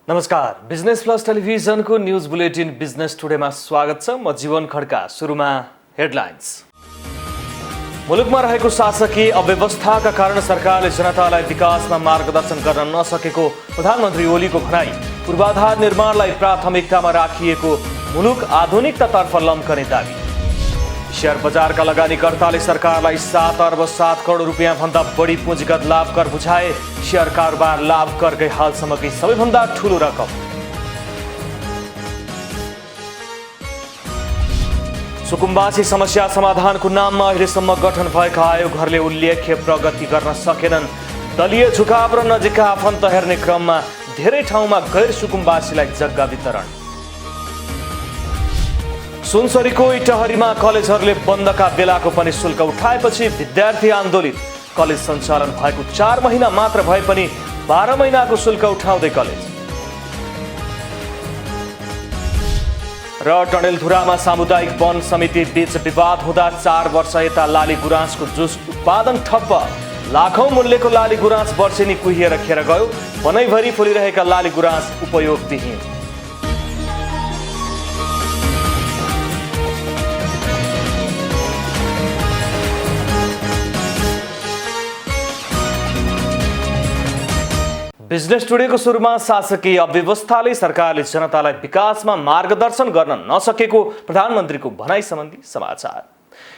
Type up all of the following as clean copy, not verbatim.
नमस्कार, business plus टेलिभिजनको news bulletin business टुडेमा स्वागत छ। म जीवन खड्का। सुरुमा हेडलाइन्स। मुलुकमा रहेको शासकीय अव्यवस्थाका कारण सरकारले जनतालाई विकासमा मार्गदर्शन गर्न नसकेको प्रधानमन्त्री ओलीको भनाई। पूर्वाधार निर्माणलाई प्राथमिकतामा राखिएको मुलुक आधुनिकतातर्फ लम्कने दावी। शेयर बजारका लगानीकर्ताले सरकारलाई 7 अर्ब 7 करोड रुपियाँ भन्दा बढी पुँजीगत लाभ कर बुझाए। शेयर कारोबार लाभ करकै हालसम्मकै सबैभन्दा ठूलो रकम। सुकुम्बासी समस्या समाधानको नाममा अहिलेसम्म गठन भएका आयोगहरूले उल्लेख्य प्रगति गर्न सकेनन्। दलीय झुकाव र नजिकका आफन्त हेर्ने क्रममा धेरै ठाउँमा गैर सुकुम्बासीलाई जग्गा वितरण। सुनसरीको इटहरीमा कलेजहरूले बन्दका बेलाको पनि शुल्क उठाएपछि विद्यार्थी आन्दोलित। कलेज सञ्चालन भएको 4 महिना मात्र भए पनि 12 महिनाको शुल्क उठाउँदै कलेज। र टनेलधुरामा सामुदायिक वन समिति बीच विवाद हुँदा 4 वर्ष यता लाली गुराँसको जुस उत्पादन ठप्प। लाखौं मूल्यको लाली गुराँस वर्षेनी कुहिएर खेर गयो। वनैभरि फुलिरहेका लाली गुराँस उपयोगविहीन। बिजनेस टुडेको सुरुमा शासकीय अव्यवस्थाले सरकारले जनतालाई विकासमा मार्गदर्शन गर्न नसकेको प्रधानमन्त्रीको भनाई सम्बन्धी समाचार।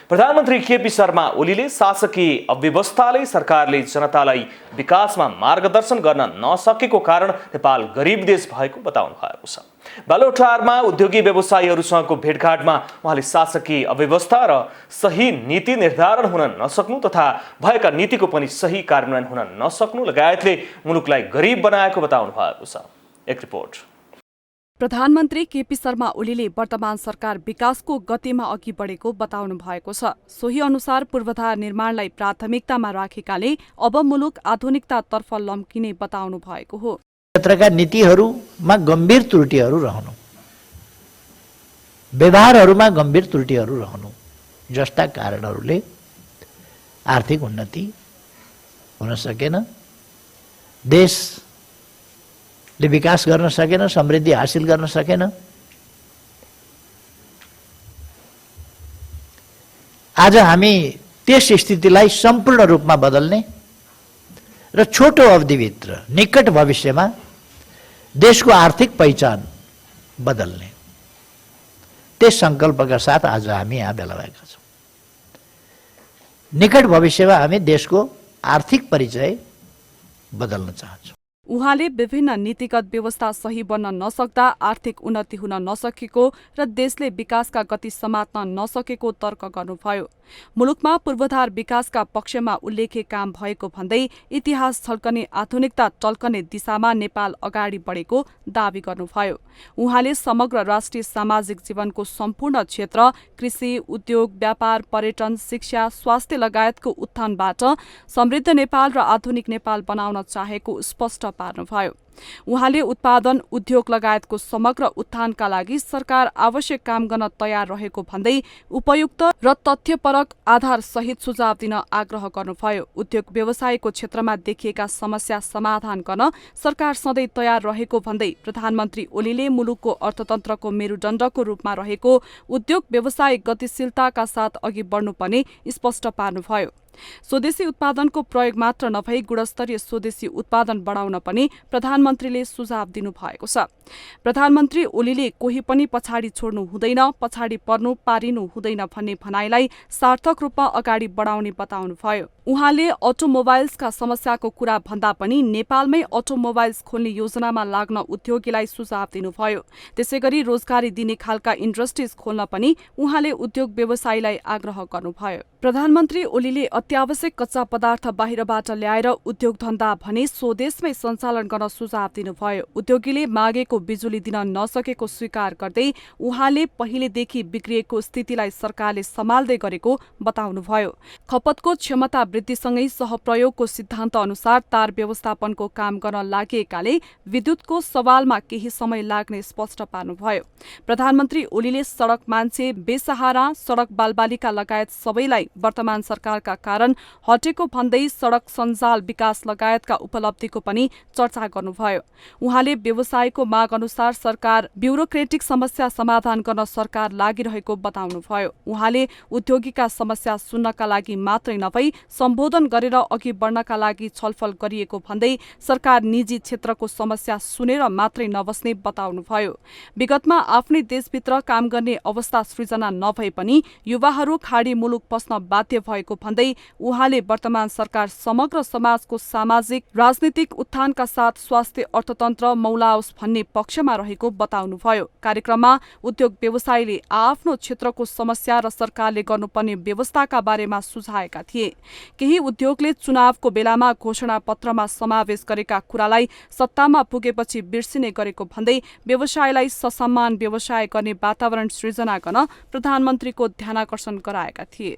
प्रधानमन्त्री केपी शर्मा ओलीले शासकीय अव्यवस्थाले सरकारले जनतालाई विकासमा मार्गदर्शन गर्न नसकेको कारण नेपाल गरिब देश भएको बताउनु भएको छ। बालुवाटारमा उद्योगी व्यवसायीहरूसँगको भेटघाटमा उहाँले शासकीय अव्यवस्था र सही नीति निर्धारण हुन नसक्नु तथा भएका नीतिको पनि सही कार्यान्वयन हुन नसक्नु लगायतले मुलुकलाई गरिब बनाएको बताउनु भएको छ। एक रिपोर्ट। प्रधानमन्त्री केपी शर्मा ओलीले वर्तमान सरकार विकासको गतिमा अघि बढेको बताउनु भएको छ। सोही अनुसार पूर्वाधार निर्माणलाई प्राथमिकतामा राखेकाले अब मुलुक आधुनिकतातर्फ लम्किने बताउनु भएको हो। क्षेत्रका नीतिहरूमा गम्भीर त्रुटिहरू रहनु, व्यवहारहरूमा गम्भीर त्रुटिहरू रहनु जस्ता कारणहरूले आर्थिक उन्नति हुन सकेन, देशले विकास गर्न सकेन, समृद्धि हासिल गर्न सकेन। आज हामी त्यस स्थितिलाई सम्पूर्ण रूपमा बदल्ने र छोटो अवधिभित्र निकट भविष्यमा देशको आर्थिक पहिचान बदल्ने त्यस संकल्पका साथ आज हामी यहाँ भेला भएका छौँ। निकट भविष्यमा हामी देशको आर्थिक परिचय बदल्न चाहन्छौँ। उहाँले विभिन्न नीतिगत व्यवस्था सही बन्न नसक्दा आर्थिक उन्नति हुन नसकेको र देशले विकासका गति समात्न नसकेको तर्क गर्नुभयो। मुलुकमा पूर्वाधार विकासका पक्षमा उल्लेख्य काम भएको भन्दै इतिहास छल्कने आधुनिकता टल्कने दिशामा नेपाल अगाडि बढेको दावी गर्नुभयो। उहाँले समग्र राष्ट्रिय सामाजिक जीवनको सम्पूर्ण क्षेत्र कृषि, उद्योग, व्यापार, पर्यटन, शिक्षा, स्वास्थ्य लगायतको उत्थानबाट समृद्ध नेपाल र आधुनिक नेपाल बनाउन चाहेको स्पष्ट पार्नुभयो। उहाँले उत्पादन, उद्योग लगायतको समग्र उत्थानका लागि सरकार आवश्यक काम गर्न तयार रहेको भन्दै उपयुक्त र तथ्यपरक आधार सहित सुझाव दिन आग्रह गर्नुभयो। उद्योग व्यवसायको क्षेत्रमा देखिएका समस्या समाधान गर्न सरकार सधैँ तयार रहेको भन्दै प्रधानमन्त्री ओलीले मुलुकको अर्थतन्त्रको मेरुदण्डको रूपमा रहेको उद्योग व्यवसाय गतिशीलताका साथ अघि बढ्नुपर्ने स्पष्ट पार्नुभयो। स्वदेशी उत्पादनको प्रयोग मात्र नभई गुणस्तरीय स्वदेशी उत्पादन बढाउन पनि प्रधानमन्त्रीले सुझाव दिनुभएको छ। प्रधानमन्त्री ओलीले कोही पनि पछाडि छोड्नु हुँदैन, पछाडि पर्नु पारिनु हुँदैन भन्ने भनाइलाई सार्थक रूपमा अगाडि बढाउने बताउनुभयो। उहाँले अटोमोबाइल्सका समस्याको कुरा भन्दा पनि नेपालमै अटोमोबाइल्स खोल्ने योजनामा लाग्न उद्योगीलाई सुझाव दिनुभयो। त्यसैगरी रोजगारी दिने खालका इन्डस्ट्रिज खोल्न पनि उहाँले उद्योग व्यवसायीलाई आग्रह गर्नुभयो। प्रधानमन्त्री ओलीले अत्यावश्यक कच्चा पदार्थ बाहिरबाट ल्याएर उद्योग धन्दा भने स्वदेशमै सञ्चालन गर्न सुझाव दिनुभयो। उद्योगीले मागेको बिजुली दिन नसकेको स्वीकार गर्दै उहाँले पहिलेदेखि बिग्रिएको स्थितिलाई सरकारले सम्हाल्दै गरेको बताउनुभयो। खपतको क्षमता वृद्धिसँगै सहप्रयोगको सिद्धान्त अनुसार तार व्यवस्थापनको काम गर्न लागेकाले विद्युतको सवालमा केही समय लाग्ने स्पष्ट पार्नुभयो। प्रधानमन्त्री ओलीले सड़क मान्छे, बेसहारा, सड़क बालबालिका लगायत सबैलाई वर्तमान सरकारका कारण हटेको भन्दै सडक सञ्जाल विकास लगायतका उपलब्धिको पनि चर्चा गर्नुभयो। उहाँले व्यवसायको माग अनुसार सरकार ब्युरोक्रेटिक समस्या समाधान गर्न सरकार लागिरहेको बताउनुभयो। उहाँले उद्योगीका समस्या सुन्नका लागि मात्रै नभई सम्बोधन गरेर अघि बढ्नका लागि छलफल गरिएको भन्दै सरकार निजी क्षेत्रको समस्या सुनेर मात्रै नबस्ने बताउनुभयो। विगतमा आफ्नै देशभित्र काम गर्ने अवस्था सृजना नभए पनि युवाहरू खाडी मुलुक पस्न बाध्य भएको भन्दै उहाँले वर्तमान सरकार समग्र समाजको सामाजिक राजनीतिक उत्थानका साथ स्वास्थ्य अर्थतन्त्र मौलाओस् भन्ने पक्षमा रहेको बताउनुभयो। कार्यक्रममा उद्योग व्यवसायीले आफ्नो क्षेत्रको समस्या र सरकारले गर्नुपर्ने व्यवस्थाका बारेमा सुझाएका थिए। केही उद्योगले चुनावको बेलामा घोषणा पत्रमा समावेश गरेका कुरालाई सत्तामा पुगेपछि बिर्सिने गरेको भन्दै व्यवसायलाई ससम्मान व्यवसाय गर्ने वातावरण सृजना गर्न प्रधानमन्त्रीको ध्यानाकर्षण गराएका थिए।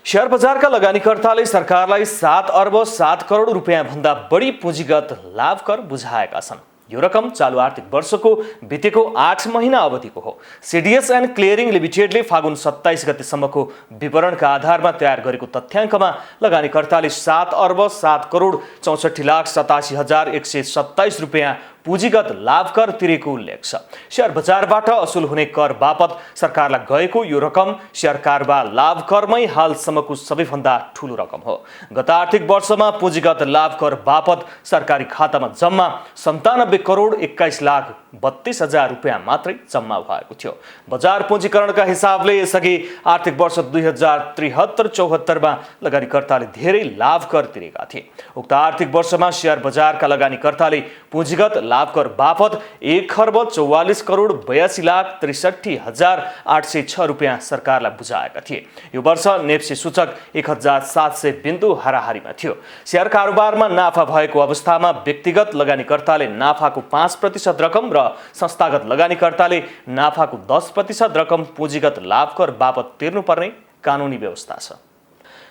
शेयर बजारका लगानीकर्ताले सरकारलाई 7 अर्ब 7 करोड रुपियाँ भन्दा बढी पुँजीगत लाभ कर बुझाएका छन्। यो रकम चालु आर्थिक वर्षको बितेको 8 महिना अवधिको हो। सीडीएस एन्ड क्लियरिङ लिमिटेडले फागुन 27 गतेसम्मको विवरणका आधारमा तयार गरेको तथ्याङ्कमा लगानीकर्ताले 7 अर्ब 7 करोड 64,87,127 रुपियाँ पुँजीगत लाभ कर तिरेको उल्लेख छ। शेयर बजारबाट असुल हुने कर बापत सरकारलाई गएको यो रकम शेयर कारोबार लाभ करमै हालसम्मको सबैभन्दा ठूलो रकम हो। गत आर्थिक वर्षमा पुँजीगत लाभ कर बापत सरकारी खातामा जम्मा 97 करोड 21,32,000 रुपियाँ मात्रै जम्मा भएको थियो। बजार पुँजीकरणका हिसाबले यसअघि आर्थिक वर्ष 2073-74 मा लगानीकर्ताले धेरै लाभ कर तिरेका थिए। उक्त आर्थिक वर्षमा शेयर बजारका लगानीकर्ताले पुँजीगत लाभ कर बापत 1 अर्ब 44 करोड 82,63,806 रुपियाँ सरकारलाई बुझाएका थिए। यो वर्ष नेप्सी सूचक 1,700 बिन्दु हाराहारीमा थियो। शेयर कारोबारमा नाफा भएको अवस्थामा व्यक्तिगत लगानीकर्ताले नाफाको 5% रकम र संस्थागत लगानीकर्ताले नाफाको 10% रकम पुँजीगत लाभ कर बापत तिर्नुपर्ने कानुनी व्यवस्था छ।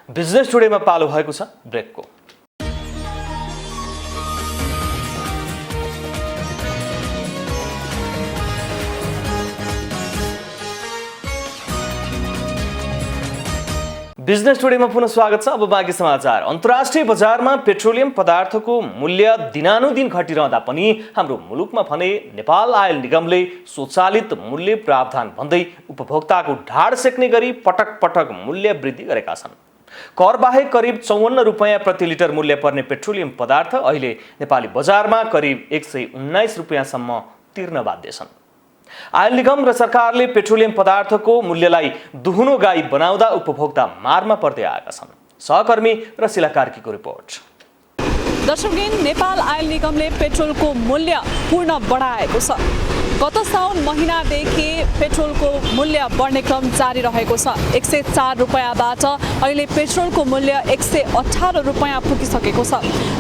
बिजनेस टुडेमा पालो भएको छ ब्रेकको। बिजनेस टुडेमा पुनः स्वागत छ। अब बाँकी समाचार। अन्तर्राष्ट्रिय बजारमा पेट्रोलियम पदार्थको मूल्य दिनानुदिन घटिरहँदा पनि हाम्रो मुलुकमा भने नेपाल आयल निगमले स्वचालित मूल्य प्रावधान भन्दै उपभोक्ताको ढाड सेक्ने गरी पटक पटक मूल्य वृद्धि गरेका छन्। कर बाहेक करिब 54 रुपियाँ प्रति लिटर मूल्य पर्ने पेट्रोलियम पदार्थ अहिले नेपाली बजारमा करिब 119 रुपियाँसम्म तिर्न बाध्य छन्। आयल निगम र सरकारले पेट्रोलियम पदार्थको मूल्यलाई दुहुनो गाई बनाउँदा उपभोक्ता मारमा पर्दै आएका छन्। सहकर्मी रसिला कार्कीको रिपोर्ट। दर्शकगण, नेपाल आयल निगमले पेट्रोलको मूल्य पूर्ण बढाएको छ। गत साउन महिनादेखि पेट्रोलको मूल्य बढ्ने क्रम जारी रहेको छ। 104 रुपियाँबाट अहिले पेट्रोलको मूल्य 118 रुपियाँ पुगिसकेको छ।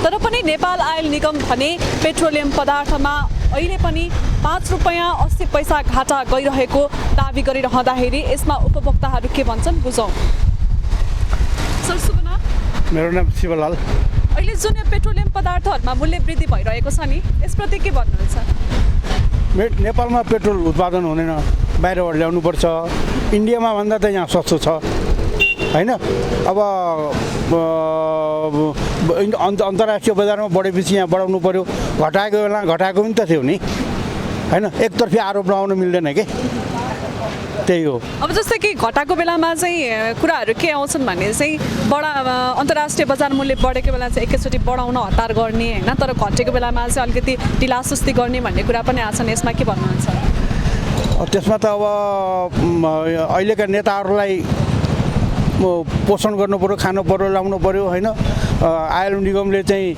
तर पनि नेपाल आयल निगम भने पेट्रोलियम पदार्थमा अहिले पनि 5 रुपियाँ 80 पैसा घाटा गइरहेको दावी गरिरहँदाखेरि यसमा उपभोक्ताहरू के भन्छन् बुझौँ। सर, शुभ नाम? मेरो नाम शिवलाल। अहिले जुन पेट्रोलियम पदार्थहरूमा मूल्य वृद्धि भइरहेको छ नि, यसप्रति के भन्नुहुन्छ? नेपालमा पेट्रोल उत्पादन हुँदैन, बाहिरबाट ल्याउनुपर्छ। इन्डियामा भन्दा त यहाँ सस्तो छ होइन। अब अन्तर्राष्ट्रिय बजारमा बढेपछि यहाँ बढाउनु पर्यो। घटाएको बेला घटाएको पनि त थियो नि होइन। एकतर्फी आरोप लगाउन मिल्दैन के, त्यही हो। अब जस्तै कि घटाएको बेलामा चाहिँ कुराहरू के आउँछन् भने चाहिँ अन्तर्राष्ट्रिय बजार मूल्य बढेको बेला चाहिँ एकैचोटि बढाउन हतार गर्ने होइन, तर घटेको बेलामा चाहिँ अलिकति ढिलासुस्ती गर्ने भन्ने कुरा पनि आछन्। यसमा के भन्नुहुन्छ? त्यसमा त अब अहिलेका नेताहरूलाई पोषण गर्नु पर्यो, खानु पर्यो, लाउनु पर्यो होइन। आयल निगमले चाहिँ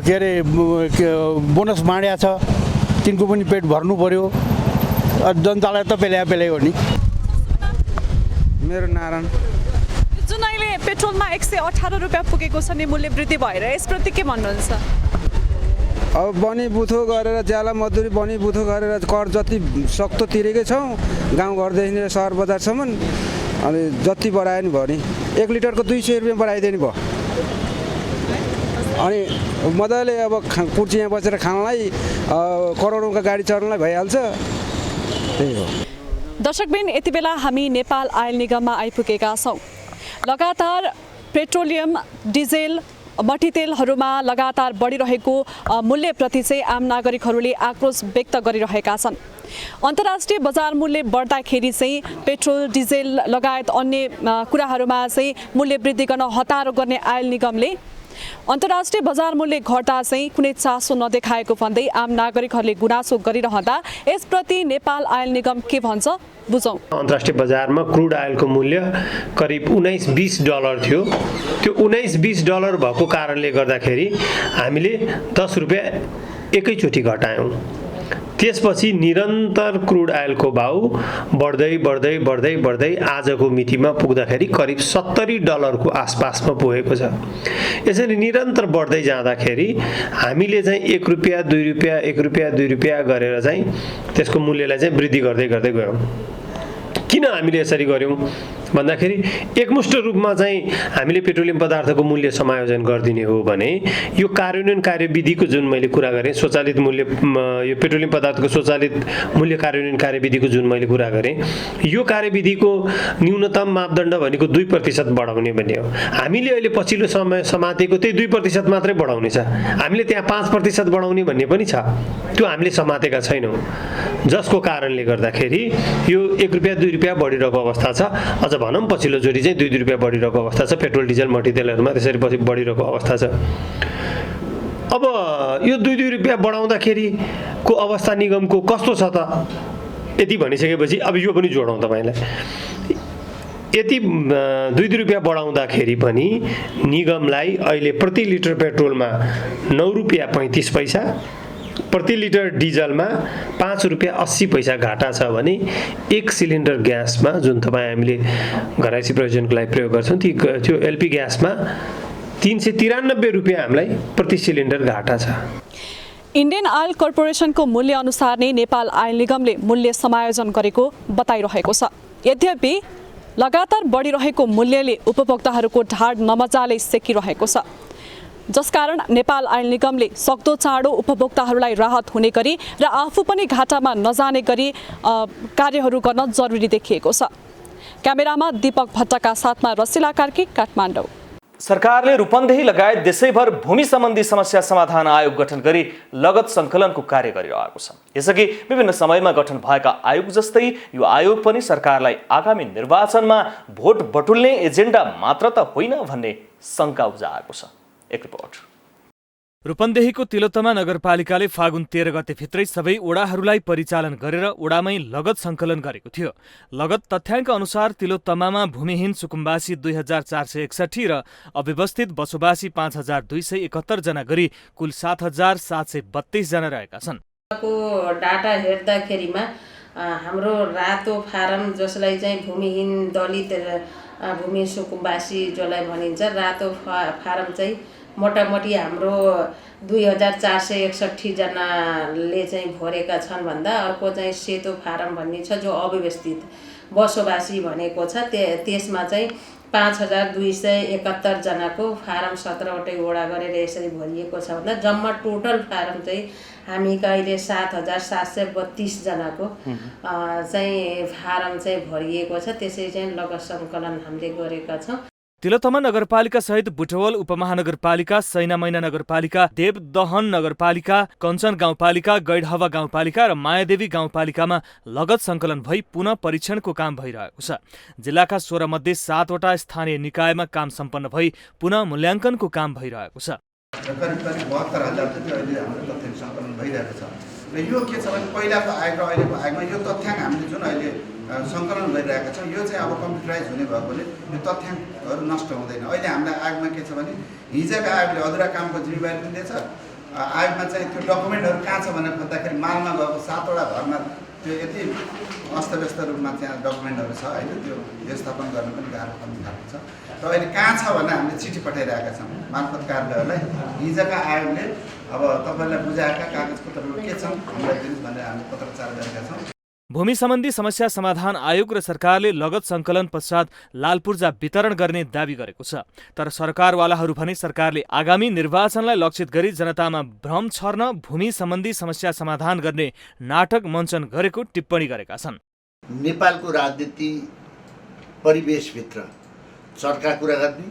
के अरे बोनस बाँड्या छ, तिनको पनि पेट भर्नु पर्यो। जनतालाई त पेलाइ हो नि। मेरो नारायण। जुन अहिले पेट्रोलमा 118 रुपियाँ पुगेको छ नि मूल्य वृद्धि भएर, यसप्रति के भन्नुहुन्छ? अब बनी बुथो गरेर ज्याला मजदुरी बनी बुथो गरेर कर जति सक्दो तिरेकै छौँ गाउँघरदेखि लिएर सहर बजारसम्म। अनि जति बढायो नि भयो नि, 1 लिटरको 200 रुपियाँ बढाइदियो नि भयो। अनि मजाले अब कुर्सीमा बसेर खानलाई करोडौँका गाडी चढ्नलाई भइहाल्छ, त्यही हो। दर्शकबिन, यति बेला हामी नेपाल आयल निगममा आइपुगेका छौँ। लगातार पेट्रोलियम, डिजेल, मट्टीतेलहरूमा लगातार बढिरहेको मूल्यप्रति चाहिँ आम नागरिकहरूले आक्रोश व्यक्त गरिरहेका छन्। अन्तर्राष्ट्रिय बजार मूल्य बढ्दाखेरि चाहिँ पेट्रोल, डिजेल लगायत अन्य कुराहरूमा चाहिँ मूल्य वृद्धि गर्न हतारो गर्ने आयल निगमले अन्तर्राष्ट्रिय बजार मूल्य घट्दा चाहिँ कुनै चासो नदेखाएको भन्दै आम नागरिकहरूले गुनासो गरिरहँदा यसप्रति नेपाल आयल निगम के भन्छ बुझौँ। अन्तर्राष्ट्रिय बजारमा क्रुड आयलको मूल्य करिब $19-20 थियो। त्यो $19-20 भएको कारणले गर्दाखेरि हामीले 10 रुपियाँ एकैचोटि घटायौँ। त्यसपछि निरन्तर क्रुड आयलको भाउ बढ्दै बढ्दै बढ्दै बढ्दै आजको मितिमा पुग्दाखेरि करिब $70 को आसपासमा पुगेको छ। यसरी निरन्तर बढ्दै जाँदाखेरि हामीले चाहिँ 1 रुपियाँ 2 रुपियाँ 1 रुपियाँ 2 रुपियाँ गरेर चाहिँ त्यसको मूल्यलाई चाहिँ वृद्धि गर्दै गर्दै गयौँ। किन हामीले यसरी गर्यौँ भन्दाखेरि एकमुष्ट रूपमा चाहिँ हामीले पेट्रोलियम पदार्थको मूल्य समायोजन गरिदिने हो भने यो कार्यान्वयन कार्यविधिको जुन मैले कुरा गरेँ, स्वचालित मूल्य, यो पेट्रोलियम पदार्थको स्वचालित मूल्य कार्यान्वयन कार्यविधिको जुन मैले कुरा गरेँ, यो कार्यविधिको न्यूनतम मापदण्ड भनेको 2% बढाउने भन्ने हो। हामीले अहिले पछिल्लो समय समातेको त्यही 2% मात्रै बढाउने छ। हामीले त्यहाँ 5% बढाउने भन्ने पनि छ, त्यो हामीले समातेका छैनौँ। जसको कारणले गर्दाखेरि यो 1 रुपियाँ 2 रुपियाँ बढिरहेको अवस्था छ। अझ भनौँ पछिल्लो जोडी चाहिँ 2 रुपियाँ बढिरहेको अवस्था छ। पेट्रोल, डिजल, मट्टीतेलहरूमा त्यसरी पछि बढिरहेको अवस्था छ। अब यो 2 रुपियाँ बढाउँदाखेरिको अवस्था निगमको कस्तो छ त? यति भनिसकेपछि अब यो पनि जोडौँ तपाईँलाई। यति 2 रुपियाँ बढाउँदाखेरि पनि निगमलाई अहिले प्रति लिटर पेट्रोलमा 9 रुपियाँ 35 पैसा, प्रति लिटर डिजलमा 5 रुपियाँ 80 पैसा घाटा छ भने 1 सिलिन्डर ग्यासमा जुन तपाईँ हामीले घरायसी प्रयोजनको लागि प्रयोग गर्छौँ त्यो एलपी ग्यासमा 393 रुपियाँ हामीलाई प्रति सिलिन्डर घाटा छ। इन्डियन आयल कर्पोरेसनको मूल्य अनुसार नै नेपाल आयल निगमले मूल्य समायोजन गरेको बताइरहेको छ। यद्यपि लगातार बढिरहेको मूल्यले उपभोक्ताहरूको ढाड नमजाले सेकिरहेको छ, जसकारण नेपाल आयल निगमले सक्दो चाँडो उपभोक्ताहरूलाई राहत हुने गरी र आफू पनि घाटामा नजाने गरी कार्यहरू गर्न जरुरी देखिएको छ। क्यामेरामा दीपक भट्टका साथमा रसिला कार्की, काठमाडौँ। सरकारले रूपन्देही लगायत देशैभर भूमि सम्बन्धी समस्या समाधान आयोग गठन गरी लगत सङ्कलनको कार्य गरिरहेको छ। यसअघि विभिन्न समयमा गठन भएका आयोग जस्तै यो आयोग पनि सरकारलाई आगामी निर्वाचनमा भोट बटुल्ने एजेन्डा मात्र त होइन भन्ने शङ्का उब्जाएको छ। एक रिपोर्ट। रूपन्देहीको तिलोत्तमा नगरपालिकाले फागुन 13 गतेभित्रै सबै ओडाहरूलाई परिचालन गरेर ओडामै लगत सङ्कलन गरेको थियो। लगत तथ्याङ्क अनुसार तिलोत्तमामा भूमिहीन सुकुम्बासी 2461 र अव्यवस्थित बसोबासी 5271 जना गरी कुल 7732 जना रहेका छन्। डाटा हेर्दाखेरिमा हाम्रो रातो फारम जसलाई चाहिँ भूमिहीन दलित भूमि सुकुम्बासी जसलाई भनिन्छ, रातो फारम चाहिँ मोटामोटी हाम्रो 2461 जनाले चाहिँ भरेका छन् भन्दा अर्को चाहिँ सेतो फारम भन्ने छ जो अव्यवस्थित बसोबासी भनेको छ। त्यसमा चाहिँ 5271 जनाको फारम 17वटै वडा गरेर यसरी भरिएको छ भन्दा जम्मा टोटल फारम चाहिँ हामी कहिले 7732 जनाको चाहिँ फारम चाहिँ भरिएको छ। त्यसै चाहिँ लगत सङ्कलन हामीले गरेका छौँ। तिलोत्तमा नगरपालिका सहित बुटवल उपमहानगरपालिका, सैनामैना नगरपालिका, देवदहन नगरपालिका, कञ्चन गाउँपालिका, गैढहवा गाउँपालिका र मायादेवी गाउँपालिकामा लगत सङ्कलन भई पुनः परीक्षणको काम भइरहेको छ। जिल्लाका 16 मध्ये 7वटा स्थानीय निकायमा काम सम्पन्न भई पुनः मूल्याङ्कनको काम भइरहेको छ। करिब 72,000 चाहिँ अहिले हाम्रो तथ्याङ्क सङ्कलन भइरहेको छ। र यो के छ भने पहिलाको आयोग र अहिलेको आयोगमा यो तथ्याङ्क हामीले जुन अहिले सङ्कलन गरिरहेका छौँ यो चाहिँ अब कम्प्युटराइज हुने भएकोले यो तथ्याङ्कहरू नष्ट हुँदैन। अहिले हामीलाई आयोगमा के छ भने हिजोको आयोगले अधुरा कामको जिम्मेवारी लिँदैछ। आयोगमा चाहिँ त्यो डकुमेन्टहरू कहाँ छ भनेर खोज्दाखेरि मालमा गएको 7वटा घरमा त्यो यति अस्तव्यस्त रूपमा त्यहाँ डकुमेन्टहरू छ होइन, त्यो व्यवस्थापन गर्न पनि गाह्रो पर्ने खालको छ। र अहिले कहाँ छ भनेर हामीले चिठी पठाइरहेका छौँ मार्फत कार्यालयलाई। हिजोका आयोगले अब तपाईँलाई बुझाएका कागजपत्रहरू के छन् हामीलाई दिनुहोस् भनेर हामीले पत्रचार गरेका छौँ। भूमि सम्बन्धी समस्या समाधान आयोग र सरकारले लगत सङ्कलन पश्चात लालपूर्जा वितरण गर्ने दावी गरेको छ। तर सरकारवालाहरू भने सरकारले आगामी निर्वाचनलाई लक्षित गरी जनतामा भ्रम छर्न भूमि सम्बन्धी समस्या समाधान गर्ने नाटक मञ्चन गरेको टिप्पणी गरेका छन्। नेपालको राजनीति परिवेशभित्र चर्का कुरा गर्ने,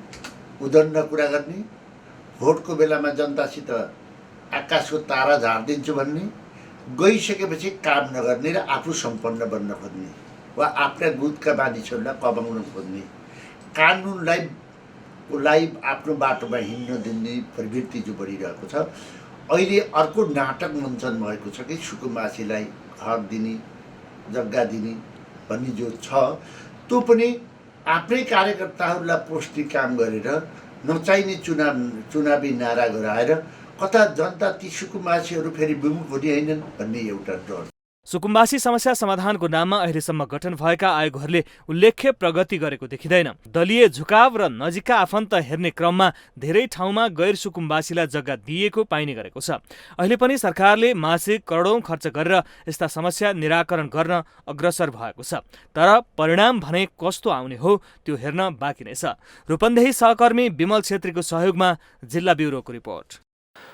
उदण्ड कुरा गर्ने, भोटको बेलामा जनतासित आकाशको तारा झारिदिन्छु भन्ने, गइसकेपछि काम नगर्ने र आफू सम्पन्न बन्न खोज्ने वा आफ्ना गुटका मानिसहरूलाई कमाउन खोज्ने, कानुनलाई आफ्नो बाटोमा हिँड्न दिने प्रवृत्ति जो बढिरहेको छ। अहिले अर्को नाटक मञ्चन भएको छ कि सुकुम्बासीलाई घर दिने, जग्गा दिने भन्ने जो छ, त्यो पनि आफ्नै कार्यकर्ताहरूलाई पौष्टिक काम गरेर नचाहिने चुनावी नारा गराएर कता जनता ती सुकुम्बासीहरू फेरि विमुख हुने होइनन् भन्ने एउटा डर। सुकुम्बासी समस्या समाधानको नाममा अहिलेसम्म गठन भएका आयोगहरूले उल्लेख्य प्रगति गरेको देखिँदैन। दलीय झुकाव र नजिकका आफन्त हेर्ने क्रममा धेरै ठाउँमा गैर सुकुम्बासीलाई जग्गा दिएको पाइने गरेको छ। अहिले पनि सरकारले मासिक करोडौं खर्च गरेर यस्ता समस्या निराकरण गर्न अग्रसर भएको छ, तर परिणाम भने कस्तो आउने हो त्यो हेर्न बाँकी नै छ। रूपन्देही सहकर्मी विमल छेत्रीको सहयोगमा जिल्ला ब्युरोको रिपोर्ट।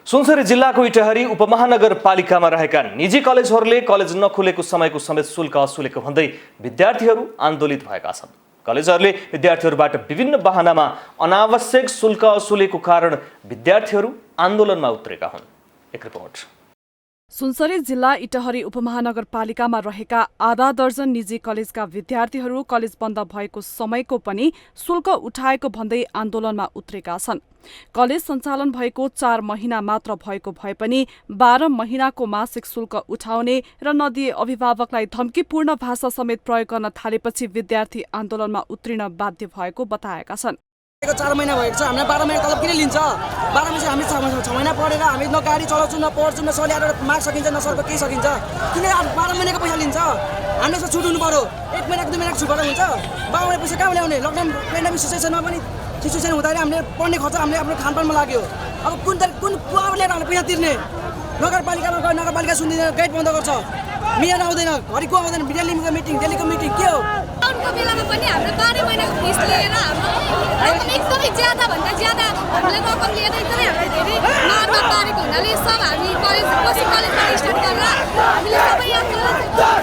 सुनसरी जिल्लाको इटहरी उपमहानगरपालिकामा रहेका निजी कलेजहरूले कलेज नखुलेको समयको समेत शुल्क असुलेको भन्दै विद्यार्थीहरू आन्दोलित भएका छन्। कलेजहरूले विद्यार्थीहरूबाट विभिन्न बहानामा अनावश्यक शुल्क असुलेको कारण विद्यार्थीहरू आन्दोलनमा उत्रेका हुन्। एक रिपोर्ट। सुनसरी जिल्ला इटहरी उपमहानगरपालिकामा रहेका आधा दर्जन निजी कलेजका विद्यार्थीहरू कलेज बन्द भएको समयको पनि शुल्क उठाएको भन्दै आन्दोलनमा उत्रेका छन्। कलेज सञ्चालन भएको 4 महिना मात्र भएको भए पनि 12 महिनाको मासिक शुल्क उठाउने र नदिए अभिभावकलाई धम्कीपूर्ण भाषा समेत प्रयोग गर्न थालेपछि विद्यार्थी आन्दोलनमा उत्रिन बाध्य भएको बताएका छन्। 4 महिना भएको छ, हामीलाई 12 महिना तलब किन लिन्छ? 12 महिना हामी 6 महिना पढेर हामी न गाडी चलाउँछु, न पढ्छु, न सल्याएर माग सकिन्छ, न सरको केही सकिन्छ। किन 12 महिनाको पैसा लिन्छ? हामीले छुट हुनु पर्यो। 1 महिनाको 2 महिनाको छुट गर्दा हुन्छ? 12 महिना पैसा कहाँ ल्याउने? लकडाउन पेन्डेमिक सिचुएसनमा पनि सिचुएसन हुँदाखेरि हामीले पढ्ने खर्च हामीले आफ्नो खानपानमा लाग्यो। अब कुन कुवाबाट लिएर हामीले पैसा तिर्ने? नगरपालिकामा गयो, नगरपालिका सुन्दिँदैन, गेट बन्द गर्छ, मिडिया आउँदैन, घरिको आउँदैन, दिल्लीको मिटिङ के हो? लकडाउनको बेलामा पनि हामीले 12 महिनाको फिस लिएर हाम्रो रकम एकदमै ज्यादा भन्दा ज्यादा हामीले रकम लिएर एकदमै हामीले धेरै मारमा पारेको हुनाले सब हामी कोशी कलेजबाट स्टार्ट गरेर हामीले सबै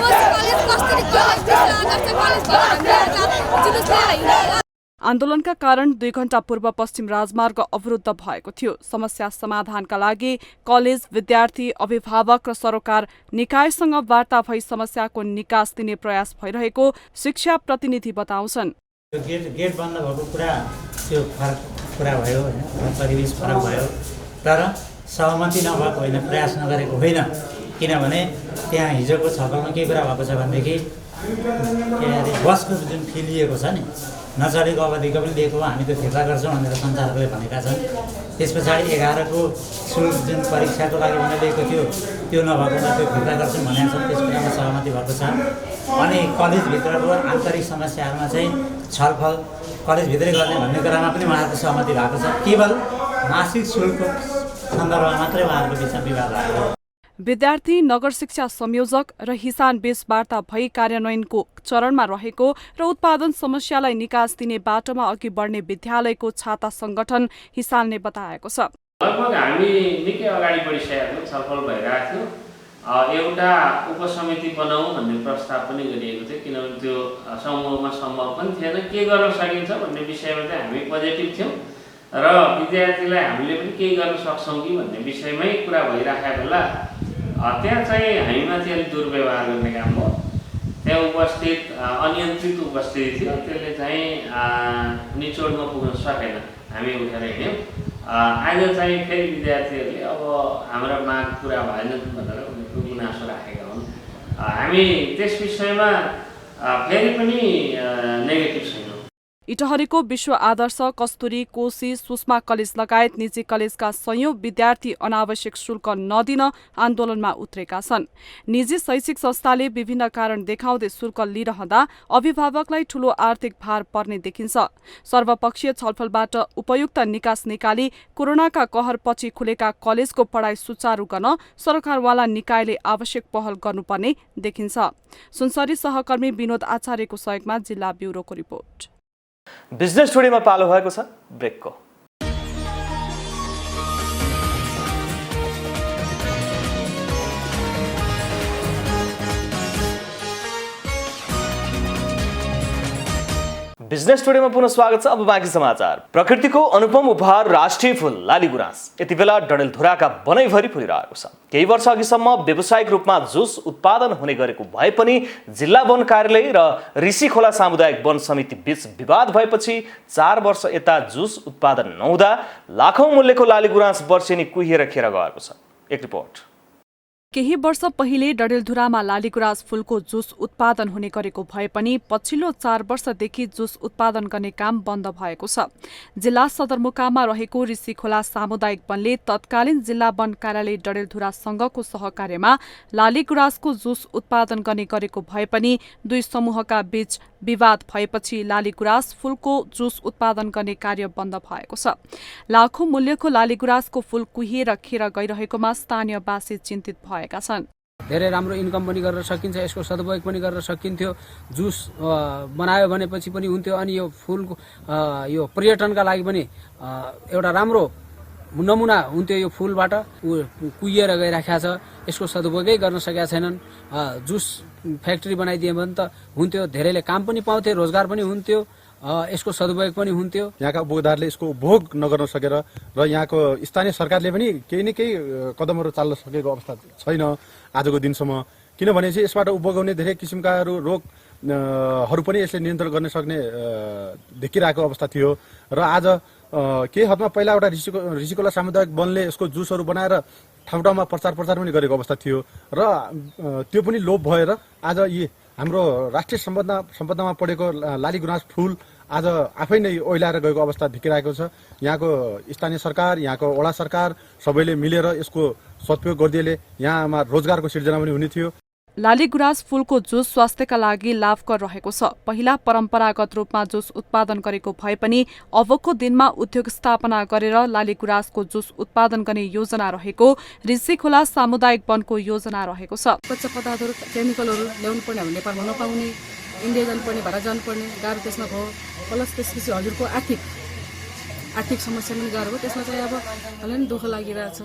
कोशी कलेज कसरी कलेज भन्ने एउटा जुलुस लिएर हिँडेर आन्दोलनका कारण 2 घण्टा पूर्व पश्चिम राजमार्ग अवरुद्ध भएको थियो। समस्या समाधानका लागि कलेज, विद्यार्थी, अभिभावक र सरोकार निकायसँग वार्ता भई समस्याको निकास दिने प्रयास भइरहेको शिक्षा प्रतिनिधि बताउँछन्। गेट बन्द भएको कुरा त्यो फरक कुरा भयो हैन, परिवेश फरक भयो, तर सहमति नभएको होइन, प्रयास नगरेको होइन। किनभने त्यहाँ हिजोको छलफलमा के कुरा भएको छ भनेदेखि बसको जुन फी लिएको छ नि, नचलेको अवधिको पनि दिएको हामी त फिर्ता गर्छौँ भनेर सञ्चालकले भनेका छन्। त्यस पछाडि 11 को शुल्क जुन परीक्षाको लागि भने दिएको थियो त्यो नभएको त्यो फिर्ता गर्छौँ भनेको छ। त्यस कुरामा सहमति भएको छ। अनि कलेजभित्रको आन्तरिक समस्याहरूमा चाहिँ छलफल कलेजभित्रै गर्ने भन्ने कुरामा पनि उहाँहरूको सहमति भएको छ। केवल मासिक शुल्कको सन्दर्भमा मात्रै उहाँहरूको बिचमा विवाद भएको हो। विद्यार्थी, नगर शिक्षा संयोजक र हिसान बीच वार्ता भई कार्यान्वयनको चरणमा रहेको र उत्पादन समस्यालाई निकास दिने बाटोमा अघि बढ्ने विद्यालयको छाता संगठन हिसानले बताएको छ। लगभग हामी निकै अगाडि बढिसकेको छलफल भइरहेको थियो। एउटा उपसमिति बनाऊ भन्ने प्रस्ताव पनि गरिएको थियो, किनभने त्यो समूहमा सम्भव पनि थिएन। के गर्न सकिन्छ भन्ने विषयमा चाहिँ हामी पोजिटिभ थियौँ र विद्यार्थीलाई हामीले पनि केही गर्न सक्छौँ कि भन्ने विषयमै कुरा भइराखेको बेला त्यहाँ चाहिँ हामीमाथि अलिक दुर्व्यवहार गर्ने काम हो। त्यहाँ उपस्थित अनियन्त्रित उपस्थिति थियो, त्यसले चाहिँ निचोडमा पुग्न सकेन। हामी उठेर हिँड्यौँ। आज चाहिँ फेरि विद्यार्थीहरूले अब हाम्रो माग पुरा भएन भनेर उनीहरूको गुनासो राखेका हुन्। हामी त्यस विषयमा फेरि पनि नेगेटिभ छैनौँ। इटहरीको विश्व आदर्श, कस्तुरी, कोशी, सुषमा कलेज लगायत निजी कलेजका संयौं विद्यार्थी अनावश्यक शुल्क नदिन आन्दोलनमा उत्रेका छन्। निजी शैक्षिक संस्थाले विभिन्न कारण देखाउँदै शुल्क लिइरहँदा अभिभावकलाई ठूलो आर्थिक भार पर्ने देखिन्छ। सर्वपक्षीय छलफलबाट उपयुक्त निकास निकाली कोरोनाका कहर पछि खुलेका कलेजको पढाइ सुचारू गर्न सरकारवाला निकायले आवश्यक पहल गर्नुपर्ने देखिन्छ। सुनसरी सहकर्मी विनोद आचार्यको सहयोगमा जिल्ला ब्युरोको रिपोर्ट। बिजनेस टुडेमा पालो भएको छ ब्रेकको। बिजनेस टुडेमा पुनः स्वागत छ। अब बाँकी समाचार। प्रकृतिको अनुपम उपहार राष्ट्रिय फूल लालीगुराँस यति बेला डडेलधुराका बनैभरि फुलिरहेको छ। केही वर्ष अघिसम्म व्यावसायिक रूपमा जुस उत्पादन हुने गरेको भए पनि जिल्ला वन कार्यालय र ऋषिखोला सामुदायिक वन समिति बीच विवाद भएपछि 4 वर्ष यता जुस उत्पादन नहुँदा लाखौं मूल्यको लालीगुराँस वर्षेनी कुहिएर खेर गएको छ। एक रिपोर्ट। केही वर्ष पहिले डडेलधुरामा लालीगुराँस फूलको जुस उत्पादन हुने गरेको भए पनि पछिल्लो 4 वर्षदेखि जुस उत्पादन गर्ने काम बन्द भएको छ। जिल्ला सदरमुकाममा रहेको ऋषिखोला सामुदायिक वनले तत्कालीन जिल्ला वन कार्यालय डडेलधुरा संघको सहकार्यमा लालीगुराँसको जुस उत्पादन गर्ने गरेको भए पनि दुई समूहका बीच विवाद भएपछि लालीगुराँस फूलको जुस उत्पादन गर्ने कार्य बन्द भएको छ। लाखौं मूल्यको लालीगुराँसको फूल कुहिएर खेर गइरहेकोमा स्थानीयवासी चिन्तित भएका छन्। धेरै राम्रो इन्कम पनि गर्न सकिन्छ, यसको सदुपयोग पनि गर्न सकिन्थ्यो। जुस बनायो भनेपछि पनि हुन्थ्यो। अनि यो फूलको यो पर्यटनका लागि पनि एउटा राम्रो नमुना हुन्थ्यो। यो फूलबाट कुहिएर गइराखेको छ, यसको सदुपयोगै गर्न सकेका छैनन्। जुस फ्याक्ट्री बनाइदिए भने त हुन्थ्यो, धेरैले काम पनि पाउँथे, रोजगार पनि हुन्थ्यो, यसको सदुपयोग पनि हुन्थ्यो। यहाँका उपभोक्ताहरूले यसको उपभोग नगर्न सकेर र यहाँको स्थानीय सरकारले पनि केही न केही कदमहरू चाल्न सकेको अवस्था छैन आजको दिनसम्म। किनभने चाहिँ यसबाट उपभोग हुने धेरै किसिमका रोगहरू पनि यसले नियन्त्रण गर्न सक्ने देखिरहेको अवस्था थियो। र आज केही हदमा पहिला एउटा ऋषिखोला सामुदायिक वनले यसको जुसहरू बनाएर ठाउँ ठाउँमा प्रचार पनि गरेको अवस्था थियो र त्यो पनि लोप भएर आज यी हाम्रो राष्ट्रिय सम्पदामा परेको लालीगुराँस फूल आज आफै नै ओइलाएर गएको अवस्था देखिरहेको छ। यहाँको स्थानीय सरकार, यहाँको वडा सरकार सबैले मिलेर यसको सदुपयोग गरिदिएले यहाँमा रोजगारको सिर्जना पनि हुने थियो। लालीगुराँस फूलको जुस स्वास्थ्यका लागि लाभकर रहेको छ। पहिला परम्परागत रूपमा जुस उत्पादन गरेको भए पनि अबको दिनमा उद्योग स्थापना गरेर लालीगुराँसको जुस उत्पादन गर्ने योजना रहेको ऋषिखोला सामुदायिक वनको योजना रहेको छ। कच्चा पदार्थहरू केमिकलहरू ल्याउनु पर्ने हामी नेपालमा नपाउने, इन्डिया जानुपर्ने, भारत जानुपर्ने गाह्रो त्यसमा भयो। प्लस त्यसपछि हजुरको आर्थिक समस्या पनि गाह्रो भयो। त्यसमा चाहिँ अब मलाई पनि दुःख लागिरहेछ।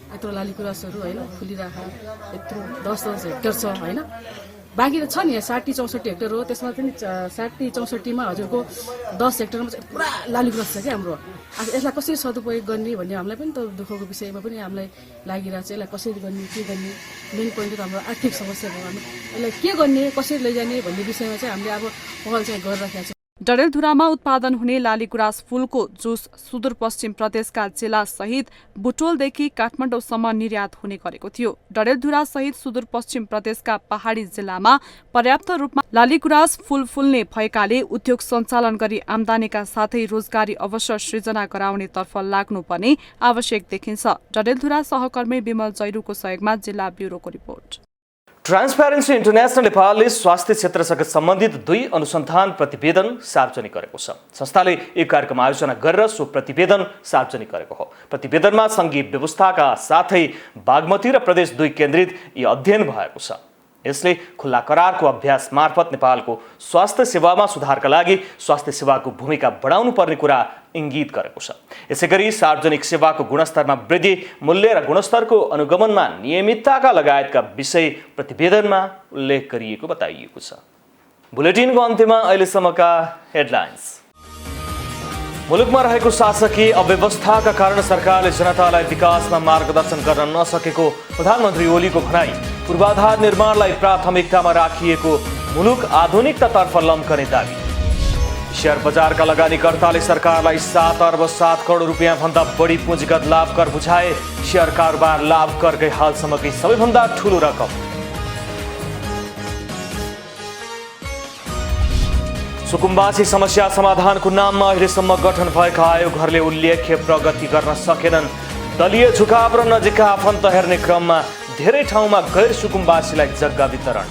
यत्रो लालीगुराँसहरू होइन फुलिरहेको, यत्रो 10-10 हेक्टर छ होइन। बाँकी त छ नि यहाँ 60-64 हेक्टर हो। त्यसमा पनि 60-64मा हजुरको 10 हेक्टरमा चाहिँ पुरा लालीगुराँस छ क्या हाम्रो। यसलाई कसरी सदुपयोग गर्ने भन्ने हामीलाई पनि त दुःखको विषयमा पनि हामीलाई लागिरहेको छ। यसलाई कसरी गर्ने, के गर्ने, मेन पोइन्ट त हाम्रो आर्थिक समस्या भयो। हामी यसलाई के गर्ने, कसरी लैजाने भन्ने विषयमा चाहिँ हामीले अब पहल चाहिँ गरिराखेका छौँ। डडेलधुरामा उत्पादन हुने लालीगुराँस फूलको जुस सुदूरपश्चिम प्रदेशका जिल्ला सहित बुटोलदेखि काठमाडौँसम्म निर्यात हुने गरेको थियो। डडेलधुरा सहित सुदूरपश्चिम प्रदेशका पहाडी जिल्लामा पर्याप्त रूपमा लालीगुराँस फूल फुल्ने भएकाले उद्योग सञ्चालन गरी आमदानीका साथै रोजगारी अवसर सृजना गराउनेतर्फ लाग्नुपर्ने आवश्यक देखिन्छ। डडेलधुरा सहकर्मी विमल जैरूको सहयोगमा जिल्ला ब्युरोको रिपोर्ट। ट्रान्सप्यारेन्सी इन्टरनेशनल नेपालले स्वास्थ्य क्षेत्रसँग सम्बन्धित 2 अनुसन्धान प्रतिवेदन सार्वजनिक गरेको छ। संस्थाले एक कार्यक्रम आयोजना गरेर सो प्रतिवेदन सार्वजनिक गरेको हो। प्रतिवेदनमा सङ्घीय व्यवस्थाका साथै बागमती र प्रदेश 2 केन्द्रित यी अध्ययन भएको छ। यसले खुल्ला करारको अभ्यास मार्फत नेपालको स्वास्थ्य सेवामा सुधारका लागि स्वास्थ्य सेवाको भूमिका बढाउनु पर्ने कुरा इङ्गित गरेको छ। यसैगरी सार्वजनिक सेवाको गुणस्तरमा वृद्धि, मूल्य र गुणस्तरको अनुगमनमा नियमितताका लगायतका विषय प्रतिवेदनमा उल्लेख गरिएको बताइएको छ। बुलेटिनको अन्त्यमा अहिलेसम्मका हेडलाइन्स। मुलुकमा रहेको शासकीय अव्यवस्थाका कारण सरकारले जनतालाई विकासमा मार्गदर्शन गर्न नसकेको प्रधानमन्त्री ओलीको भनाई। पूर्वाधार निर्माणलाई प्राथमिकतामा राखिएको मुलुक आधुनिकतातर्फ लम्कने दावी। शेयर बजारका लगानीकर्ताले सरकारलाई 7 अर्ब 7 करोड रुपियाँ भन्दा बढी पुँजीगत लाभ कर बुझाए। शेयर कारोबार लाभ करकै हालसम्मकै सबैभन्दा ठूलो रकम। सुकुम्बासी समस्या समाधानको नाममा अहिलेसम्म गठन भएका आयोगहरूले उल्लेख्य प्रगति गर्न सकेनन्। दलीय झुकाव र नजिकका आफन्त हेर्ने क्रममा धेरै ठाउँमा गैर सुकुम्बासीलाई जग्गा वितरण।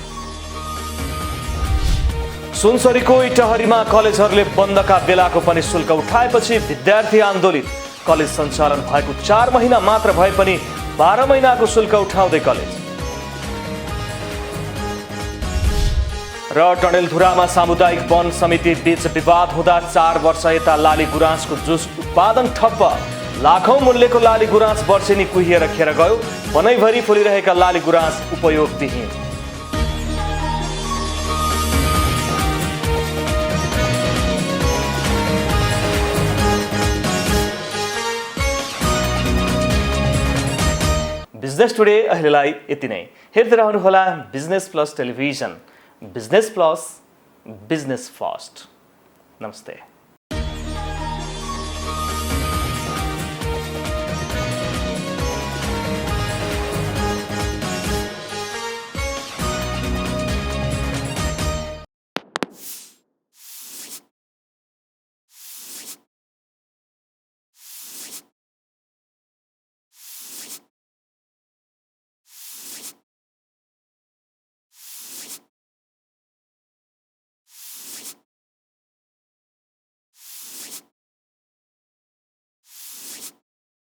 सुनसरीको इटहरीमा कलेजहरूले बन्दका बेलाको पनि शुल्क उठाएपछि विद्यार्थी आन्दोलित। कलेज सञ्चालन भएको 4 महिना मात्र भए पनि 12 महिनाको शुल्क उठाउँदै कलेज। र डडेलधुरामा सामुदायिक वन समिति बीच विवाद हुँदा 4 वर्ष यता लालीगुराँसको जुस उत्पादन ठप्प। लाखौं मूल्यको लालीगुराँस वर्षेनी कुहिएर खेर गयो। वनैभरि फुलिरहेका लालीगुराँस उपयोगविहीन। बिजनेस टुडे अहिलेलाई यति नै। हेर्दै रहनुहोला business plus television. Business plus, business first. नमस्ते।